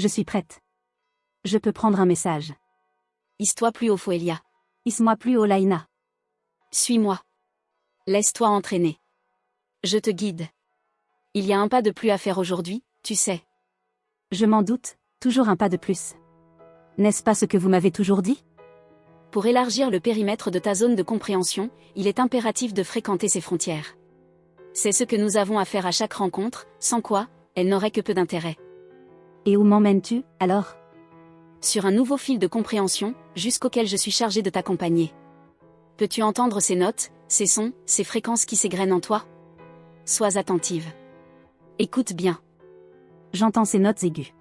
Je suis prête. Je peux prendre un message. Hisse-toi plus haut, Foelia. Hisse-moi plus haut, Laina. Suis-moi. Laisse-toi entraîner. Je te guide. Il y a un pas de plus à faire aujourd'hui, tu sais. Je m'en doute, toujours un pas de plus. N'est-ce pas ce que vous m'avez toujours dit? Pour élargir le périmètre de ta zone de compréhension, il est impératif de fréquenter ses frontières. C'est ce que nous avons à faire à chaque rencontre, sans quoi, elle n'aurait que peu d'intérêt. Et où m'emmènes-tu, alors? Sur un nouveau fil de compréhension, jusqu'auquel je suis chargée de t'accompagner. Peux-tu entendre ces notes, ces sons, ces fréquences qui s'égrènent en toi? Sois attentive. Écoute bien. J'entends ces notes aiguës.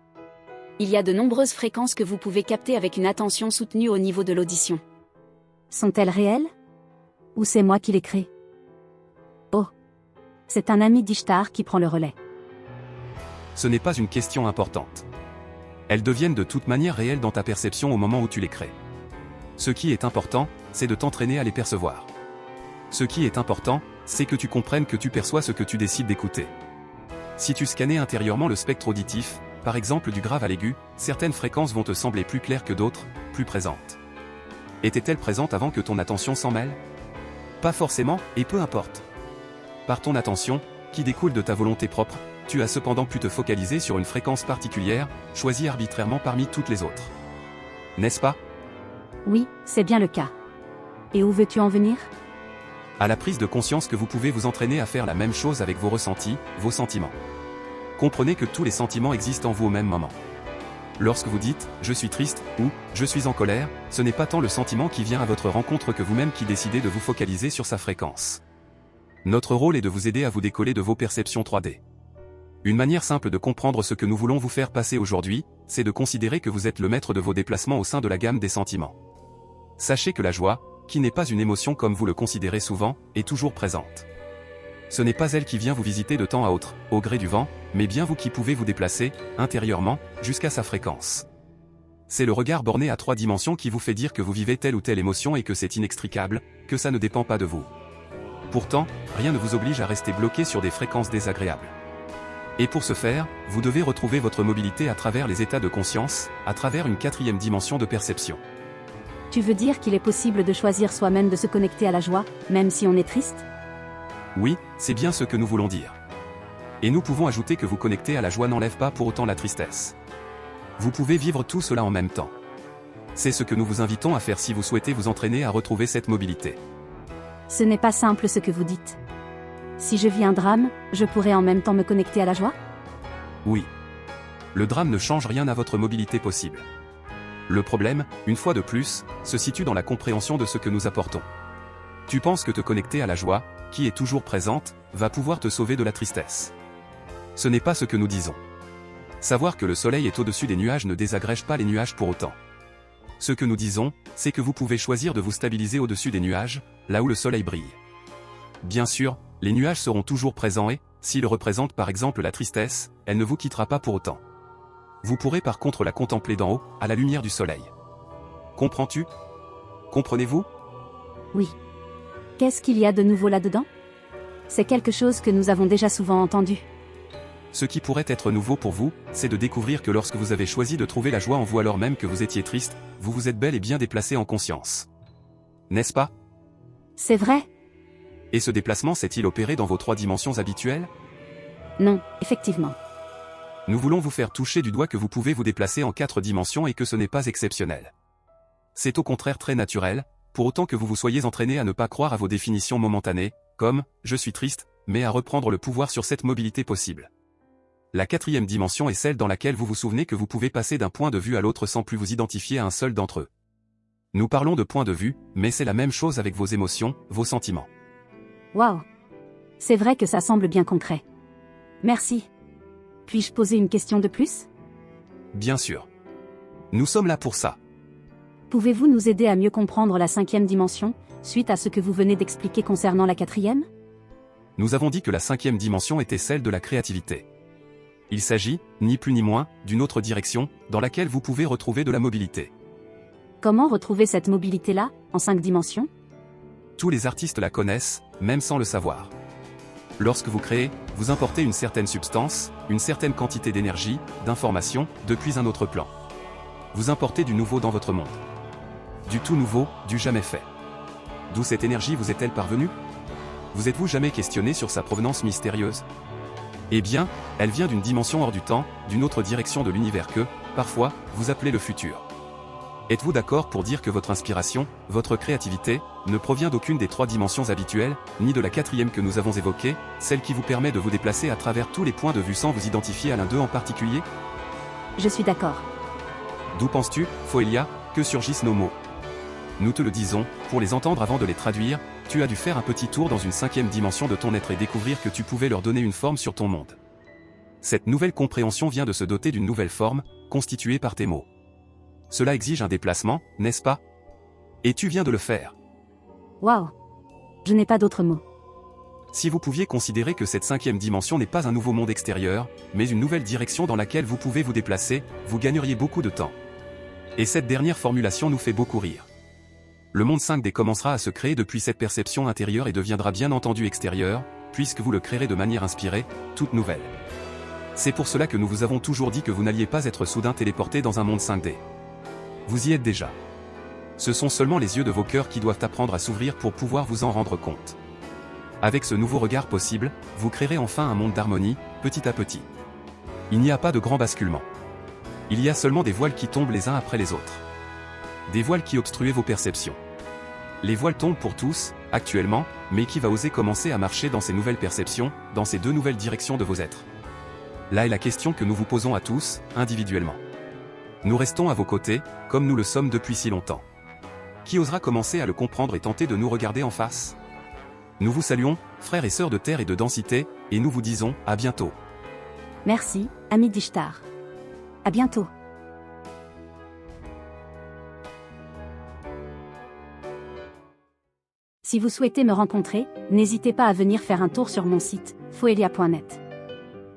Il y a de nombreuses fréquences que vous pouvez capter avec une attention soutenue au niveau de l'audition. Sont-elles réelles? Ou c'est moi qui les crée? Oh. C'est un ami d'Ishtar qui prend le relais. Ce n'est pas une question importante. Elles deviennent de toute manière réelles dans ta perception au moment où tu les crées. Ce qui est important, c'est de t'entraîner à les percevoir. Ce qui est important, c'est que tu comprennes que tu perçois ce que tu décides d'écouter. Si tu scannais intérieurement le spectre auditif, par exemple du grave à l'aigu, certaines fréquences vont te sembler plus claires que d'autres, plus présentes. Étaient-elles présentes avant que ton attention s'en mêle? Pas forcément, et peu importe. Par ton attention, qui découle de ta volonté propre, tu as cependant pu te focaliser sur une fréquence particulière, choisie arbitrairement parmi toutes les autres. N'est-ce pas? Oui, c'est bien le cas. Et où veux-tu en venir? À la prise de conscience que vous pouvez vous entraîner à faire la même chose avec vos ressentis, vos sentiments. Comprenez que tous les sentiments existent en vous au même moment. Lorsque vous dites « je suis triste » ou « je suis en colère », ce n'est pas tant le sentiment qui vient à votre rencontre que vous-même qui décidez de vous focaliser sur sa fréquence. Notre rôle est de vous aider à vous décoller de vos perceptions 3D. Une manière simple de comprendre ce que nous voulons vous faire passer aujourd'hui, c'est de considérer que vous êtes le maître de vos déplacements au sein de la gamme des sentiments. Sachez que la joie, qui n'est pas une émotion comme vous le considérez souvent, est toujours présente. Ce n'est pas elle qui vient vous visiter de temps à autre, au gré du vent, mais bien vous qui pouvez vous déplacer, intérieurement, jusqu'à sa fréquence. C'est le regard borné à 3 dimensions qui vous fait dire que vous vivez telle ou telle émotion et que c'est inextricable, que ça ne dépend pas de vous. Pourtant, rien ne vous oblige à rester bloqué sur des fréquences désagréables. Et pour ce faire, vous devez retrouver votre mobilité à travers les états de conscience, à travers une 4e dimension de perception. Tu veux dire qu'il est possible de choisir soi-même de se connecter à la joie, même si on est triste? Oui, c'est bien ce que nous voulons dire. Et nous pouvons ajouter que vous connecter à la joie n'enlève pas pour autant la tristesse. Vous pouvez vivre tout cela en même temps. C'est ce que nous vous invitons à faire si vous souhaitez vous entraîner à retrouver cette mobilité. Ce n'est pas simple ce que vous dites. Si je vis un drame, je pourrais en même temps me connecter à la joie? Oui. Le drame ne change rien à votre mobilité possible. Le problème, une fois de plus, se situe dans la compréhension de ce que nous apportons. Tu penses que te connecter à la joie, qui est toujours présente, va pouvoir te sauver de la tristesse. Ce n'est pas ce que nous disons. Savoir que le soleil est au-dessus des nuages ne désagrège pas les nuages pour autant. Ce que nous disons, c'est que vous pouvez choisir de vous stabiliser au-dessus des nuages, là où le soleil brille. Bien sûr, les nuages seront toujours présents et, s'ils représentent par exemple la tristesse, elle ne vous quittera pas pour autant. Vous pourrez par contre la contempler d'en haut, à la lumière du soleil. Comprends-tu? Comprenez-vous? Oui. Qu'est-ce qu'il y a de nouveau là-dedans? C'est quelque chose que nous avons déjà souvent entendu. Ce qui pourrait être nouveau pour vous, c'est de découvrir que lorsque vous avez choisi de trouver la joie en vous alors même que vous étiez triste, vous vous êtes bel et bien déplacé en conscience. N'est-ce pas? C'est vrai? Et ce déplacement s'est-il opéré dans vos 3 dimensions habituelles? Non, effectivement. Nous voulons vous faire toucher du doigt que vous pouvez vous déplacer en 4 dimensions et que ce n'est pas exceptionnel. C'est au contraire très naturel, pour autant que vous vous soyez entraîné à ne pas croire à vos définitions momentanées, comme « je suis triste », mais à reprendre le pouvoir sur cette mobilité possible. La 4e dimension est celle dans laquelle vous vous souvenez que vous pouvez passer d'un point de vue à l'autre sans plus vous identifier à un seul d'entre eux. Nous parlons de point de vue, mais c'est la même chose avec vos émotions, vos sentiments. Waouh! C'est vrai que ça semble bien concret. Merci. Puis-je poser une question de plus? Bien sûr. Nous sommes là pour ça. Pouvez-vous nous aider à mieux comprendre la 5e dimension, suite à ce que vous venez d'expliquer concernant la 4e? Nous avons dit que la 5e dimension était celle de la créativité. Il s'agit, ni plus ni moins, d'une autre direction, dans laquelle vous pouvez retrouver de la mobilité. Comment retrouver cette mobilité-là, en 5 dimensions? Tous les artistes la connaissent, même sans le savoir. Lorsque vous créez, vous importez une certaine substance, une certaine quantité d'énergie, d'information, depuis un autre plan. Vous importez du nouveau dans votre monde. Du tout nouveau, du jamais fait. D'où cette énergie vous est-elle parvenue? Vous êtes-vous jamais questionné sur sa provenance mystérieuse? Eh bien, elle vient d'une dimension hors du temps, d'une autre direction de l'univers que, parfois, vous appelez le futur. Êtes-vous d'accord pour dire que votre inspiration, votre créativité, ne provient d'aucune des 3 dimensions habituelles, ni de la 4e que nous avons évoquée, celle qui vous permet de vous déplacer à travers tous les points de vue sans vous identifier à l'un d'eux en particulier? Je suis d'accord. D'où penses-tu, Foelia, que surgissent nos mots? Nous te le disons, pour les entendre avant de les traduire, tu as dû faire un petit tour dans une 5e dimension de ton être et découvrir que tu pouvais leur donner une forme sur ton monde. Cette nouvelle compréhension vient de se doter d'une nouvelle forme, constituée par tes mots. Cela exige un déplacement, n'est-ce pas? Et tu viens de le faire. Waouh! Je n'ai pas d'autres mots. Si vous pouviez considérer que cette 5e dimension n'est pas un nouveau monde extérieur, mais une nouvelle direction dans laquelle vous pouvez vous déplacer, vous gagneriez beaucoup de temps. Et cette dernière formulation nous fait beaucoup rire. Le monde 5D commencera à se créer depuis cette perception intérieure et deviendra bien entendu extérieur, puisque vous le créerez de manière inspirée, toute nouvelle. C'est pour cela que nous vous avons toujours dit que vous n'alliez pas être soudain téléporté dans un monde 5D. Vous y êtes déjà. Ce sont seulement les yeux de vos cœurs qui doivent apprendre à s'ouvrir pour pouvoir vous en rendre compte. Avec ce nouveau regard possible, vous créerez enfin un monde d'harmonie, petit à petit. Il n'y a pas de grand basculement. Il y a seulement des voiles qui tombent les uns après les autres. Des voiles qui obstruaient vos perceptions. Les voiles tombent pour tous, actuellement, mais qui va oser commencer à marcher dans ces nouvelles perceptions, dans ces 2 nouvelles directions de vos êtres? Là est la question que nous vous posons à tous, individuellement. Nous restons à vos côtés, comme nous le sommes depuis si longtemps. Qui osera commencer à le comprendre et tenter de nous regarder en face? Nous vous saluons, frères et sœurs de terre et de densité, et nous vous disons, à bientôt. Merci, amis d'Ishtar. À bientôt. Si vous souhaitez me rencontrer, n'hésitez pas à venir faire un tour sur mon site, foelia.net.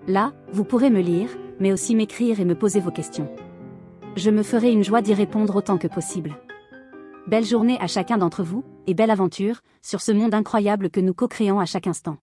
Là, vous pourrez me lire, mais aussi m'écrire et me poser vos questions. Je me ferai une joie d'y répondre autant que possible. Belle journée à chacun d'entre vous, et belle aventure, sur ce monde incroyable que nous co-créons à chaque instant.